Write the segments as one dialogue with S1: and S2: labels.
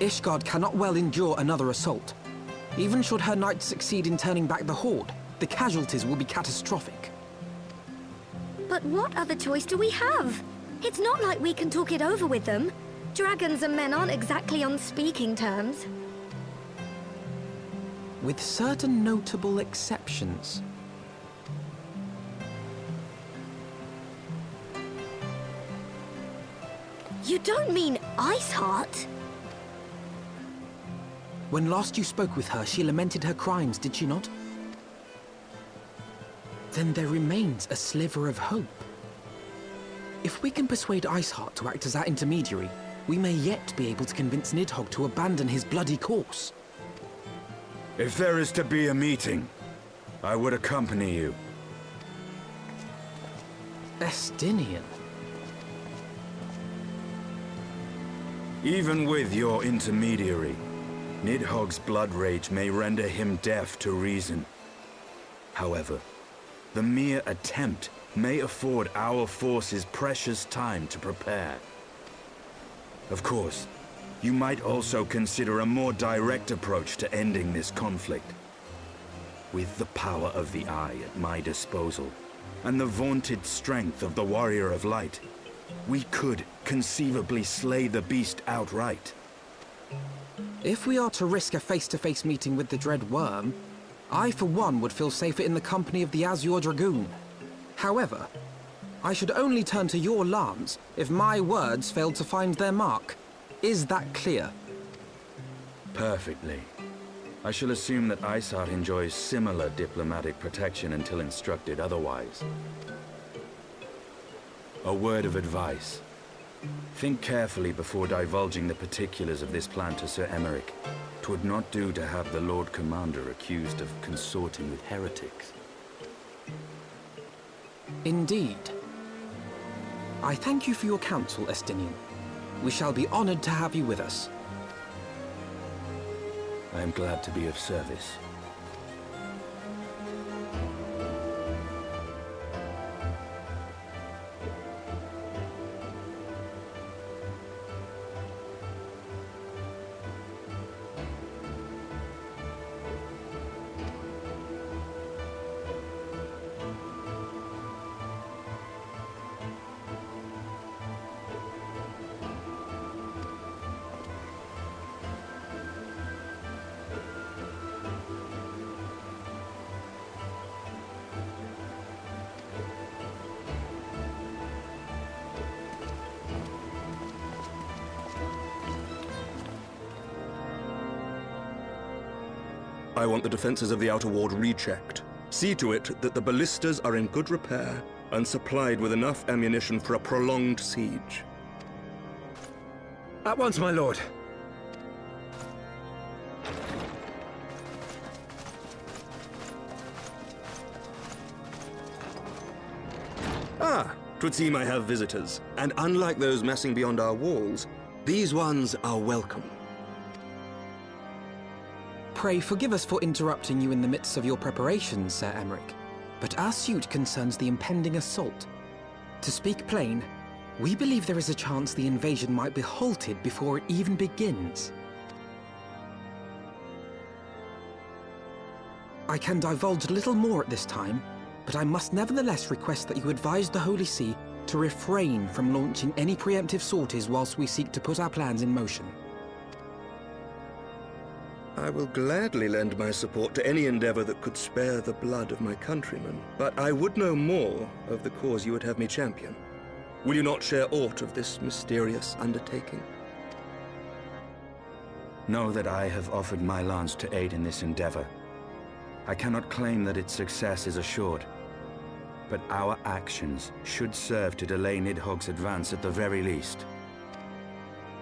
S1: Ishgard cannot well endure another assault. Even should her knights succeed in turning back the Horde, the casualties will be catastrophic.
S2: But what other choice do we have? It's not like we can talk it over with them. Dragons and men aren't exactly on speaking terms.
S1: With certain notable exceptions.
S2: You don't mean Iceheart?
S1: When last you spoke with her, she lamented her crimes, did she not? Then there remains a sliver of hope. If we can persuade Iceheart to act as our intermediary, we may yet be able to convince Nidhogg to abandon his bloody course.
S3: If there is to be a meeting, I would accompany you.
S1: Estinien.
S3: Even with your intermediary, Nidhogg's blood rage may render him deaf to reason. However, the mere attempt may afford our forces precious time to prepare. Of course, you might also consider a more direct approach to ending this conflict. With the power of the Eye at my disposal, and the vaunted strength of the Warrior of Light, we could conceivably slay the beast outright.
S1: If we are to risk a face-to-face meeting with the Dread Worm, I for one would feel safer in the company of the Azure Dragoon. However, I should only turn to your lance if my words failed to find their mark. Is that clear?
S3: Perfectly. I shall assume that Iceheart enjoys similar diplomatic protection until instructed otherwise. A word of advice. Think carefully before divulging the particulars of this plan to Sir Emmerich. 'Twould not do to have the Lord Commander accused of consorting with heretics.
S1: Indeed. I thank you for your counsel, Estinien. We shall be honored to have you with us.
S3: I am glad to be of service.
S4: I want the defenses of the Outer Ward rechecked. See to it that the ballistas are in good repair and supplied with enough ammunition for a prolonged siege.
S5: At once, my lord.
S4: Ah, 'twould seem I have visitors, and unlike those massing beyond our walls, these ones are welcome.
S1: Pray forgive us for interrupting you in the midst of your preparations, Sir Emmerich, but our suit concerns the impending assault. To speak plain, we believe there is a chance the invasion might be halted before it even begins. I can divulge little more at this time, but I must nevertheless request that you advise the Holy See to refrain from launching any preemptive sorties whilst we seek to put our plans in motion.
S4: I will gladly lend my support to any endeavor that could spare the blood of my countrymen, but I would know more of the cause you would have me champion. Will you not share aught of this mysterious undertaking?
S3: Know that I have offered my lance to aid in this endeavor. I cannot claim that its success is assured, but our actions should serve to delay Nidhogg's advance at the very least.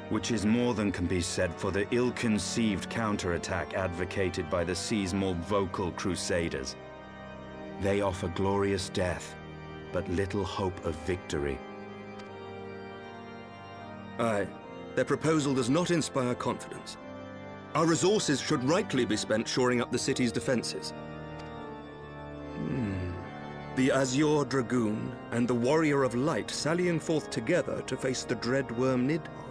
S3: Which is more than can be said for the ill-conceived counterattack advocated by the sea's more vocal crusaders. They offer glorious death, but little hope of victory.
S4: Aye, their proposal does not inspire confidence. Our resources should rightly be spent shoring up the city's defenses. The Azure Dragoon and the Warrior of Light sallying forth together to face the dread worm Nidhogg.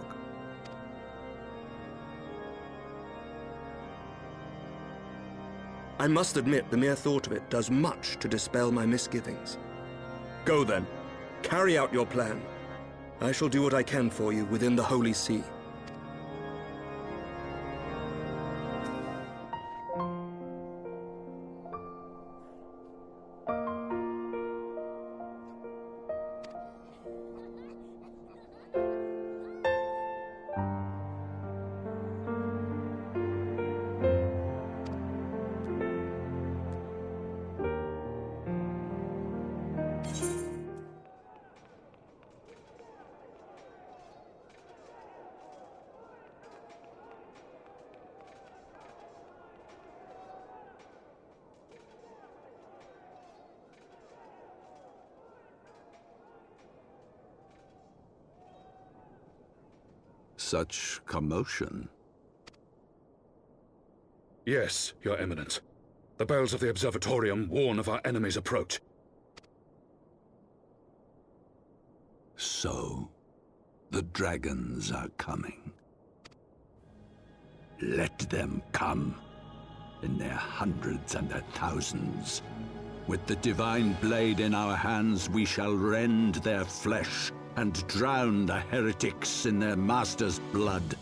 S4: I must admit the mere thought of it does much to dispel my misgivings. Go then. Carry out your plan. I shall do what I can for you within the Holy See.
S5: Such commotion.
S6: Yes, Your Eminence. The bells of the Observatorium warn of our enemy's approach.
S5: So, the dragons are coming. Let them come, in their hundreds and their thousands. With the divine blade in our hands, we shall rend their flesh and drown the heretics in their master's blood.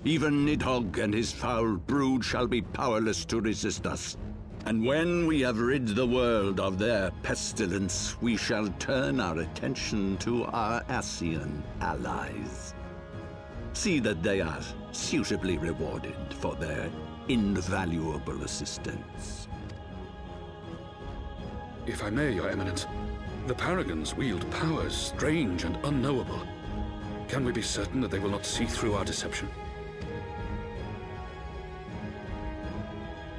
S5: Even Nidhogg and his foul brood shall be powerless to resist us. And when we have rid the world of their pestilence, we shall turn our attention to our Ascian allies. See that they are suitably rewarded for their invaluable assistance.
S6: If I may, Your Eminence, the Paragons wield powers strange and unknowable. Can we be certain that they will not see through our deception?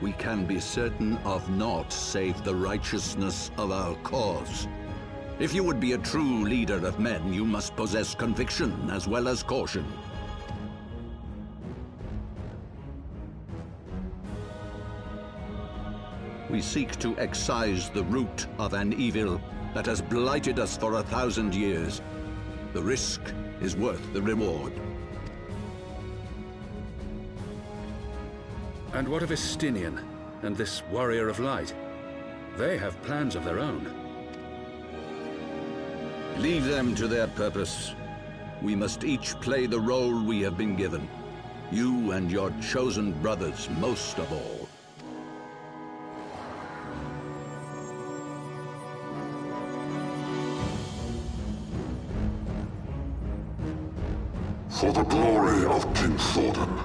S5: We can be certain of naught save the righteousness of our cause. If you would be a true leader of men, you must possess conviction as well as caution. We seek to excise the root of an evil that has blighted us for 1,000 years. The risk is worth the reward.
S6: And what of Estinien and this Warrior of Light? They have plans of their own.
S5: Leave them to their purpose. We must each play the role we have been given. You and your chosen brothers most of all.
S7: For the glory of King Thordan.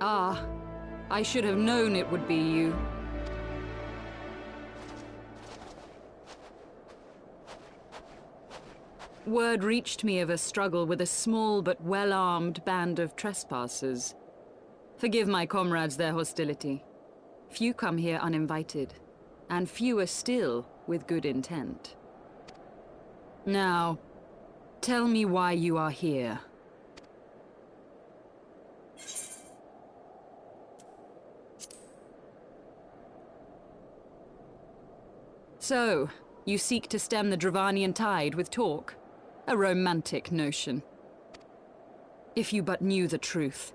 S8: Ah, I should have known it would be you. Word reached me of a struggle with a small but well-armed band of trespassers. Forgive my comrades their hostility. Few come here uninvited, and fewer still with good intent. Now, tell me why you are here. So, you seek to stem the Dravanian tide with talk? A romantic notion. If you but knew the truth,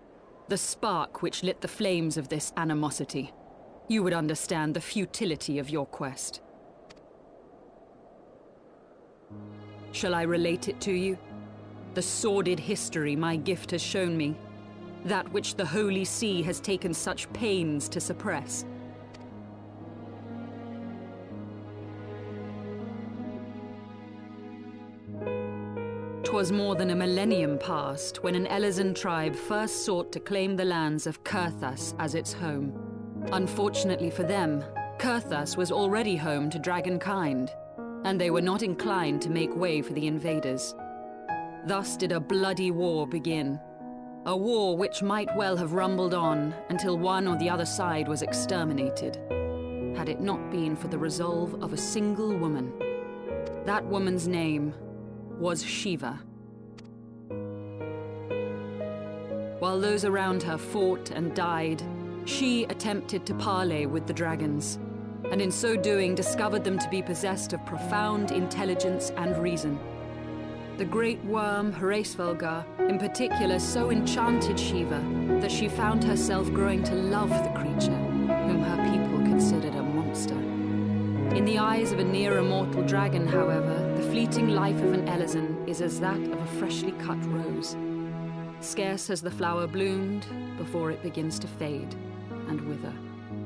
S8: the spark which lit the flames of this animosity, you would understand the futility of your quest. Shall I relate it to you? The sordid history my gift has shown me. That which the Holy See has taken such pains to suppress. 'Twas more than a millennium past when an Elezen tribe first sought to claim the lands of Kurthas as its home. Unfortunately for them, Kurthas was already home to dragonkind, and they were not inclined to make way for the invaders. Thus did a bloody war begin. A war which might well have rumbled on until one or the other side was exterminated, had it not been for the resolve of a single woman. That woman's name was Shiva. While those around her fought and died, she attempted to parley with the dragons, and in so doing discovered them to be possessed of profound intelligence and reason. The great worm Hraesvelgr, in particular, so enchanted Shiva that she found herself growing to love the creature, whom her people considered a monster. In the eyes of a near-immortal dragon, however, the fleeting life of an Elezen is as that of a freshly cut rose. Scarce has the flower bloomed before it begins to fade and wither.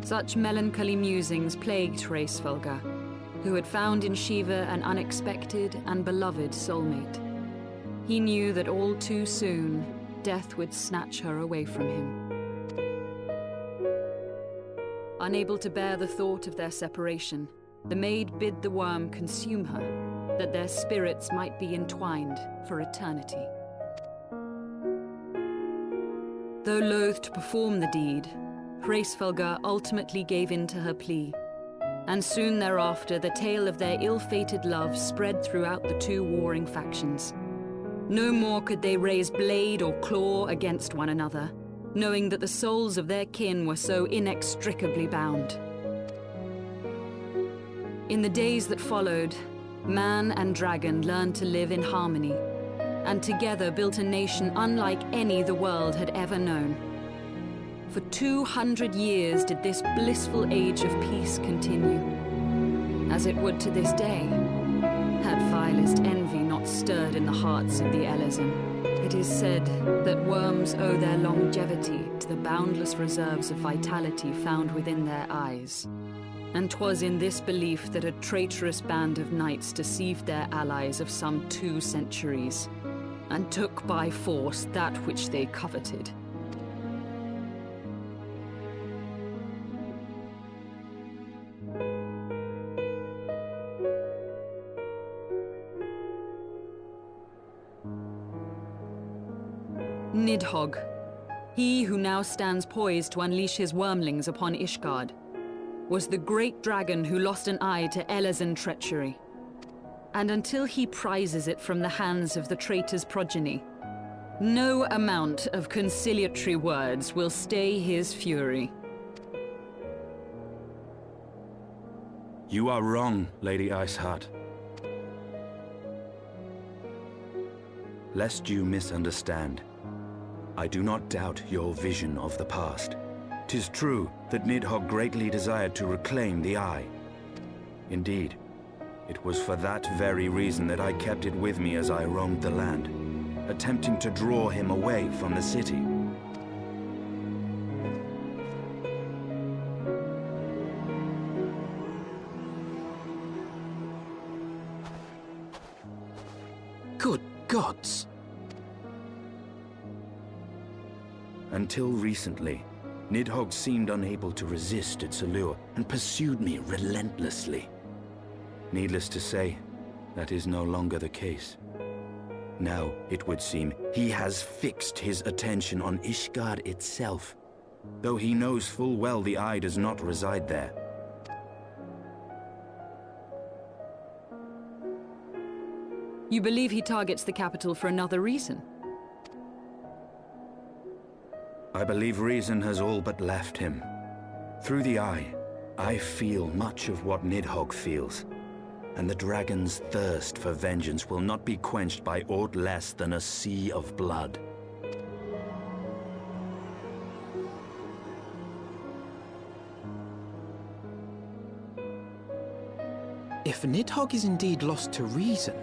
S8: Such melancholy musings plagued Hraesvelgr, who had found in Shiva an unexpected and beloved soulmate. He knew that all too soon, death would snatch her away from him. Unable to bear the thought of their separation, the maid bid the worm consume her, that their spirits might be entwined for eternity. Though loath to perform the deed, Hraesvelgr ultimately gave in to her plea, and soon thereafter the tale of their ill-fated love spread throughout the two warring factions. No more could they raise blade or claw against one another, knowing that the souls of their kin were so inextricably bound. In the days that followed, man and dragon learned to live in harmony, and together built a nation unlike any the world had ever known. For 200 years did this blissful age of peace continue, as it would to this day, had vilest envy not stirred in the hearts of the Elezen. It It is said that worms owe their longevity to the boundless reserves of vitality found within their eyes. And 'twas in this belief that a traitorous band of knights deceived their allies of some 2 centuries, and took by force that which they coveted. Nidhogg, he who now stands poised to unleash his wormlings upon Ishgard, was the great dragon who lost an eye to Elezen treachery. And until he prizes it from the hands of the traitor's progeny, no amount of conciliatory words will stay his fury.
S3: You are wrong, Lady Iceheart. Lest you misunderstand, I do not doubt your vision of the past. 'Tis true that Nidhogg greatly desired to reclaim the Eye. Indeed, it was for that very reason that I kept it with me as I roamed the land, attempting to draw him away from the city.
S1: Good gods!
S3: Until recently, Nidhogg seemed unable to resist its allure and pursued me relentlessly. Needless to say, that is no longer the case. Now, it would seem, he has fixed his attention on Ishgard itself, though he knows full well the Eye does not reside there.
S8: You believe he targets the capital for another reason?
S3: I believe reason has all but left him. Through the Eye, I feel much of what Nidhogg feels, and the dragon's thirst for vengeance will not be quenched by aught less than a sea of blood.
S1: If Nidhogg is indeed lost to reason,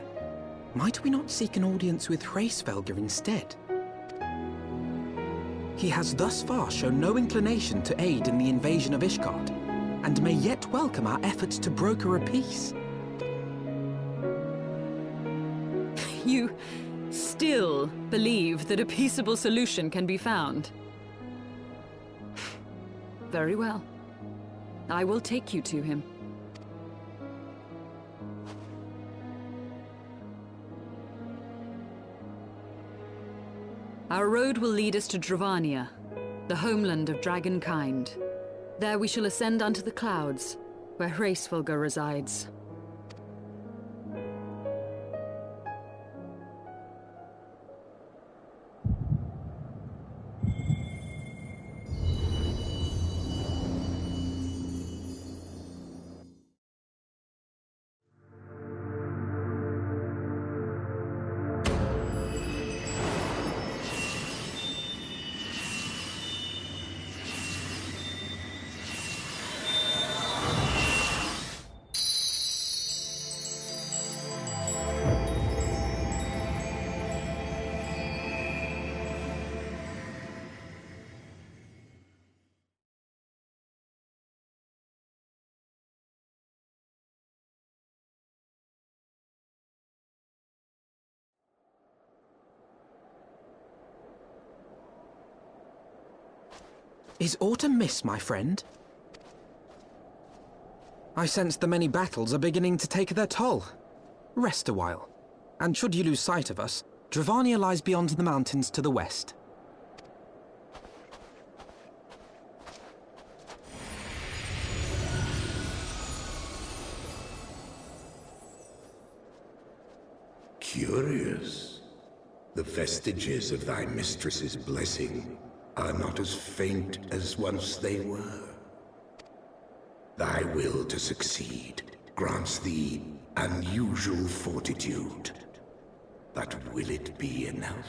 S1: might we not seek an audience with Hraesvelgr instead? He has thus far shown no inclination to aid in the invasion of Ishgard, and may yet welcome our efforts to broker a peace.
S8: You still believe that a peaceable solution can be found? Very well. I will take you to him. Our road will lead us to Dravania, the homeland of dragonkind. There we shall ascend unto the clouds, where Hraesvelgr resides.
S1: Is aught amiss, my friend? I sense the many battles are beginning to take their toll. Rest a while, and should you lose sight of us, Dravania lies beyond the mountains to the west.
S7: Curious. The vestiges of thy mistress's blessing are not as faint as once they were. Thy will to succeed grants thee unusual fortitude. But will it be enough?